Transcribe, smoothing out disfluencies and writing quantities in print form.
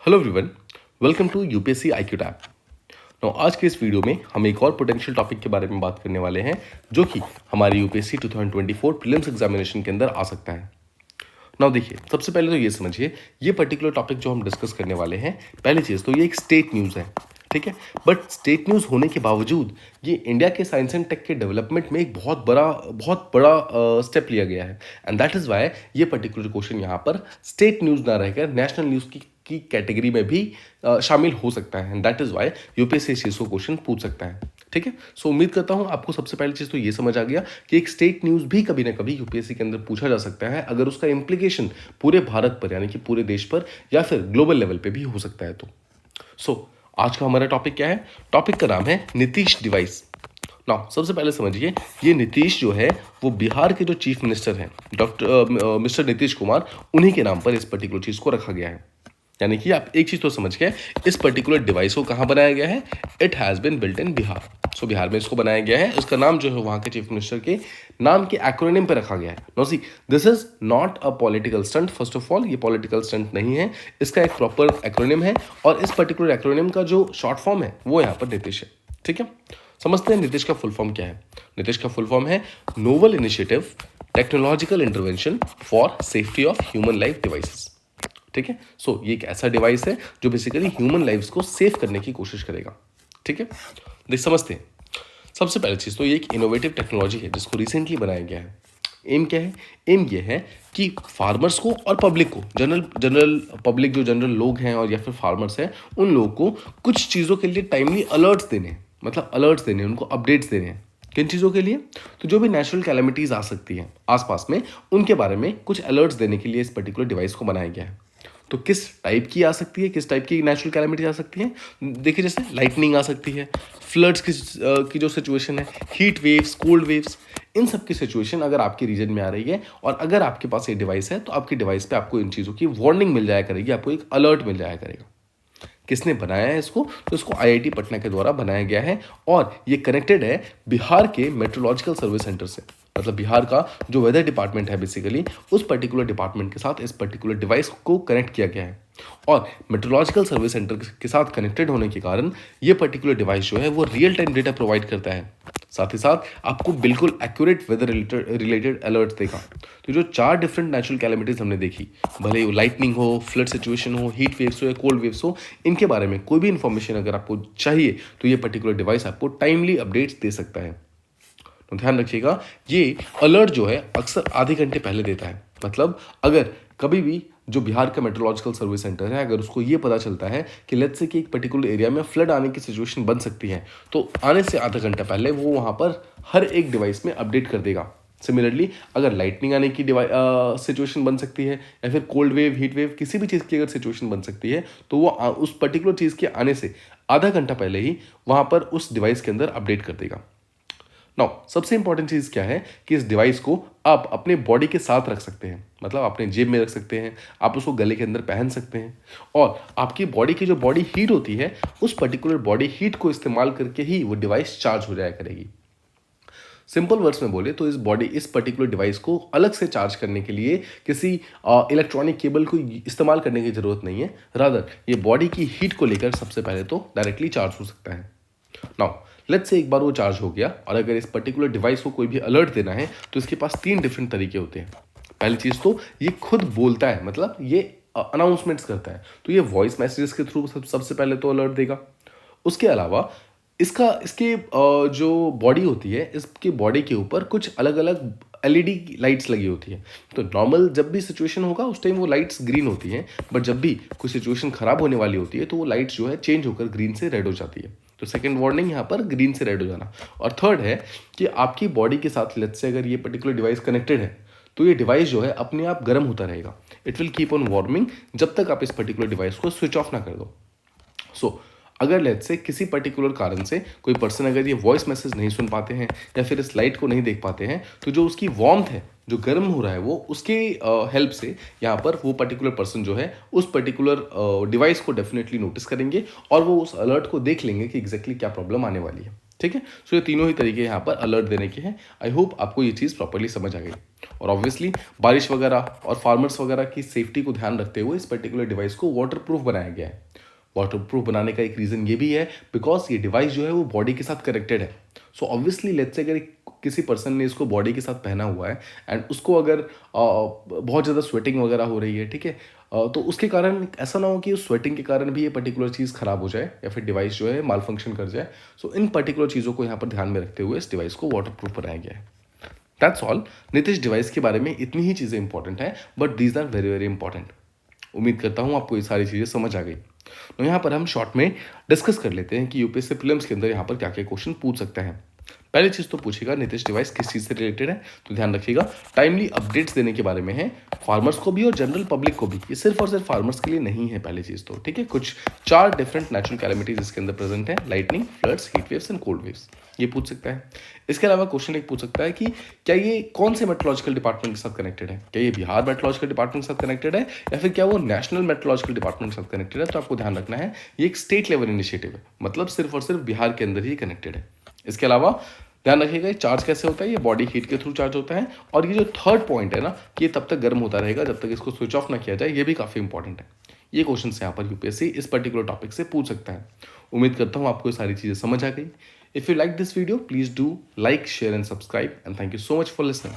Hello everyone, welcome to UPSC IQ tab. आज के इस वीडियो में हम एक और पोटेंशियल टॉपिक के बारे में बात करने वाले हैं जो कि हमारी यूपीएससी 2024 प्रीलिम्स एग्जामिनेशन के अंदर आ सकता है। देखिए, सबसे पहले तो ये समझिए, ये पर्टिकुलर टॉपिक जो हम डिस्कस करने वाले हैं, पहली चीज़ तो ये एक स्टेट न्यूज़ है, ठीक है। बट स्टेट न्यूज़ होने के बावजूद ये इंडिया के साइंस एंड टेक के डेवलपमेंट में एक बहुत बड़ा स्टेप लिया गया है। एंड दैट इज़ वाई ये पर्टिकुलर क्वेश्चन यहाँ पर स्टेट न्यूज़ ना रहकर नेशनल न्यूज़ की कैटेगरी में भी शामिल हो सकता है। And that is why UPSC इस चीज़ को क्वेश्चन पूछ सकता है, ठीक है। सो उम्मीद करता हूँ आपको सबसे पहली चीज़ तो ये समझ आ गया कि एक स्टेट न्यूज़ भी कभी ना कभी यूपीएससी के अंदर पूछा जा सकता है, अगर उसका इम्प्लीकेशन पूरे भारत पर यानी कि पूरे देश पर या फिर ग्लोबल लेवल पे भी हो सकता है। तो आज का हमारा टॉपिक क्या है? टॉपिक का नाम है नीतीश डिवाइस। सबसे पहले समझिए, ये नीतीश जो है वो बिहार के जो चीफ मिनिस्टर हैं डॉक्टर मिस्टर नीतीश कुमार, उन्हीं के नाम पर इस पर्टिकुलर चीज़ को रखा गया है। यानी कि आप एक चीज़ तो समझ गए, इस पर्टिकुलर डिवाइस को कहाँ बनाया गया है? It has been built in Bihar. So Bihar में इसको बनाया गया है। इसका नाम जो है वहाँ के चीफ मिनिस्टर के नाम के एक्रोनिम पे रखा गया है। No see, this is not a political stunt. First of all, ये पॉलिटिकल स्टंट नहीं है, इसका एक प्रॉपर एक्रोनिम है और इस पर्टिकुलर एक्रोनिम का जो शॉर्ट फॉर्म है वो यहाँ पर नीतीश है, ठीक है। समझते हैं नीतीश का फुल फॉर्म क्या है। नीतीश का फुल फॉर्म है novel initiative technological intervention for safety of human life devices, ठीक है। सो ये एक ऐसा डिवाइस है जो बेसिकली ह्यूमन लाइफ्स को सेव करने की कोशिश करेगा, ठीक है। देख समझते हैं। सबसे पहली चीज़ तो ये एक इनोवेटिव टेक्नोलॉजी है जिसको रिसेंटली बनाया गया है। एम क्या है? एम ये है कि फार्मर्स को और पब्लिक को, जनरल पब्लिक, जो जनरल लोग हैं और या फिर फार्मर्स हैं, उन लोगों को कुछ चीज़ों के लिए टाइमली अलर्ट्स देने हैं, मतलब अलर्ट्स देने हैं, उनको अपडेट्स देने हैं। किन चीज़ों के लिए? तो जो भी नेचुरल कैलेमिटीज़ आ सकती हैं आसपास में, उनके बारे में कुछ अलर्ट्स देने के लिए इस पर्टिकुलर डिवाइस को बनाया गया है। तो किस टाइप की आ सकती है, किस टाइप की नेचुरल कैलेमिटी आ सकती है? देखिए, जैसे लाइटनिंग आ सकती है, फ्लड्स की जो सिचुएशन है, हीट वेव्स, कोल्ड वेव्स, इन सब की सिचुएशन अगर आपके रीजन में आ रही है और अगर आपके पास ये डिवाइस है, तो आपकी डिवाइस पे आपको इन चीज़ों की वार्निंग मिल जाया करेगी, आपको एक अलर्ट मिल जाया करेगा। किसने बनाया है इसको? तो इसको आईआईटी पटना के द्वारा बनाया गया है और ये कनेक्टेड है बिहार के मेट्रोलॉजिकल सर्विस सेंटर से। मतलब बिहार का जो वेदर डिपार्टमेंट है, बेसिकली उस पर्टिकुलर डिपार्टमेंट के साथ इस पर्टिकुलर डिवाइस को कनेक्ट किया गया है और मेट्रोलॉजिकल सर्विस सेंटर के साथ कनेक्टेड होने के कारण ये पर्टिकुलर डिवाइस जो है वो रियल टाइम डेटा प्रोवाइड करता है। साथ ही साथ आपको बिल्कुल एक्यूरेट वेदर रिलेटेड अलर्ट देगा। तो जो 4 डिफरेंट नेचुरल कैलेमिटीज हमने देखी, भले ही लाइटनिंग हो, फ्लड सिचुएशन हो, हीट वेव्स हो या कोल्ड वेव्स हो, इनके बारे में कोई भी इंफॉर्मेशन अगर आपको चाहिए तो ये पर्टिकुलर डिवाइस आपको टाइमली अपडेट्स दे सकता है। तो ध्यान रखिएगा, ये अलर्ट जो है अक्सर आधे घंटे पहले देता है। मतलब अगर कभी भी जो बिहार का मेट्रोलॉजिकल सर्विस सेंटर है, अगर उसको ये पता चलता है कि लेट्स से कि एक पर्टिकुलर एरिया में फ्लड आने की सिचुएशन बन सकती है, तो आने से आधा घंटा पहले वो वहाँ पर हर एक डिवाइस में अपडेट कर देगा। सिमिलरली अगर लाइटनिंग आने की सिचुएशन बन सकती है या फिर कोल्ड वेव, हीट वेव, किसी भी चीज़ की अगर सिचुएशन बन सकती है, तो वो उस पर्टिकुलर चीज़ के आने से आधा घंटा पहले ही वहाँ पर उस डिवाइस के अंदर अपडेट कर देगा। सबसे इंपॉर्टेंट चीज़ क्या है कि इस डिवाइस को आप अपने बॉडी के साथ रख सकते हैं, मतलब अपने जेब में रख सकते हैं, आप उसको गले के अंदर पहन सकते हैं और आपकी बॉडी की जो बॉडी हीट होती है, उस पर्टिकुलर बॉडी हीट को इस्तेमाल करके ही वो डिवाइस चार्ज हो जाया करेगी। सिंपल वर्ड्स में बोले तो इस पर्टिकुलर डिवाइस को अलग से चार्ज करने के लिए किसी इलेक्ट्रॉनिक केबल को इस्तेमाल करने की ज़रूरत नहीं है। रादर ये बॉडी की हीट को लेकर सबसे पहले तो डायरेक्टली चार्ज हो सकता है। लेट्स से एक बार वो चार्ज हो गया और अगर इस पर्टिकुलर डिवाइस को कोई भी अलर्ट देना है तो इसके पास 3 डिफरेंट तरीके होते हैं। पहली चीज़ तो ये खुद बोलता है, मतलब ये अनाउंसमेंट्स करता है, तो ये वॉइस मैसेजेस के थ्रू सबसे पहले तो अलर्ट देगा। उसके अलावा इसके जो बॉडी होती है, इसके बॉडी के ऊपर कुछ अलग अलग एलईडी लाइट्स लगी होती है। तो नॉर्मल जब भी सिचुएशन होगा उस टाइम वो लाइट्स ग्रीन होती हैं, बट जब भी कोई सिचुएशन खराब होने वाली होती है तो वो लाइट्स जो है चेंज होकर ग्रीन से रेड हो जाती है। तो सेकंड वार्निंग यहाँ पर ग्रीन से रेड हो जाना। और थर्ड है कि आपकी बॉडी के साथ लेट्स से अगर ये पर्टिकुलर डिवाइस कनेक्टेड है तो ये डिवाइस जो है अपने आप गर्म होता रहेगा। It will keep on warming जब तक आप इस पर्टिकुलर डिवाइस को स्विच ऑफ ना कर दो। सो अगर लेट्स से किसी पर्टिकुलर कारण से कोई पर्सन अगर ये वॉइस मैसेज नहीं सुन पाते हैं या फिर इस लाइट को नहीं देख पाते हैं, तो जो उसकी वार्मथ है, जो गर्म हो रहा है, वो उसके हेल्प से यहाँ पर वो पर्टिकुलर पर्सन जो है उस पर्टिकुलर डिवाइस को डेफिनेटली नोटिस करेंगे और वो उस अलर्ट को देख लेंगे कि एग्जैक्टली क्या प्रॉब्लम आने वाली है, ठीक है। सो ये तीनों ही तरीके यहाँ पर अलर्ट देने के हैं। आई होप आपको ये चीज़ प्रॉपरली समझ आ गई। और ऑब्वियसली बारिश वगैरह और फार्मर्स वगैरह की सेफ्टी को ध्यान रखते हुए इस पर्टिकुलर डिवाइस को वाटर प्रूफ बनाया गया है। वाटर प्रूफ बनाने का एक रीज़न ये भी है बिकॉज ये डिवाइस जो है वो बॉडी के साथ कनेक्टेड है। सो ऑब्वियसली लेट्स से अगर किसी पर्सन ने इसको बॉडी के साथ पहना हुआ है एंड उसको अगर बहुत ज़्यादा स्वेटिंग वगैरह हो रही है, ठीक है, तो उसके कारण ऐसा ना हो कि उस स्वेटिंग के कारण भी ये पर्टिकुलर चीज़ खराब हो जाए या फिर डिवाइस जो है माल फंक्शन कर जाए। सो इन पर्टिकुलर चीज़ों को यहाँ पर ध्यान में रखते हुए इस डिवाइस को वाटर प्रूफ बनाया गया है। That's all. नितिश डिवाइस के बारे में इतनी ही चीज़ें इंपॉर्टेंट हैं, but these are very very important. उम्मीद करता हूँ आपको ये सारी चीज़ें समझ आ गई। तो यहाँ पर हम शॉर्ट में डिस्कस कर लेते हैं कि यूपीएससी प्रीलिम्स के अंदर यहाँ पर क्या क्या क्वेश्चन पूछ सकते हैं। पहली चीज़ तो पूछेगा नितिश डिवाइस किस चीज़ से रिलेटेड है, तो ध्यान रखिएगा टाइमली अपडेट्स देने के बारे में है, फार्मर्स को भी और जनरल पब्लिक को भी। ये सिर्फ और सिर्फ फार्मर्स के लिए नहीं है पहली चीज़ तो, ठीक है। कुछ 4 डिफरेंट नेचुरल कैलेमिटीज इसके अंदर प्रेजेंट है, lightning, floods, heat waves and cold waves. ये पूछ सकता है। इसके अलावा क्वेश्चन एक पूछ सकता है कि क्या ये कौन से मेट्रोलॉजिकल डिपार्टमेंट के साथ कनेक्टेड है, क्या ये बिहार मेट्रोलॉजिकल डिपार्टमेंट के साथ कनेक्टेड है या फिर क्या वो नेशनल मेट्रोलॉजिकल डिपार्टमेंट के साथ कनेक्टेड है। तो आपको ध्यान रखना है ये एक स्टेट लेवल इनिशिएटिव है, मतलब सिर्फ और सिर्फ बिहार के अंदर ही कनेक्टेड है। इसके अलावा ध्यान रखिएगा ये चार्ज कैसे होता है, ये बॉडी हीट के थ्रू चार्ज होता है। और ये जो थर्ड पॉइंट है ना कि ये तब तक गर्म होता रहेगा जब तक इसको स्विच ऑफ ना किया जाए, ये भी काफ़ी इंपॉर्टेंट है। ये क्वेश्चन यहाँ पर यूपीएससी इस पर्टिकुलर टॉपिक से पूछ सकता है। उम्मीद करता हूँ आपको ये सारी चीज़ें समझ आ गई। If you like this video please do like, share and subscribe and thank you so much for listening.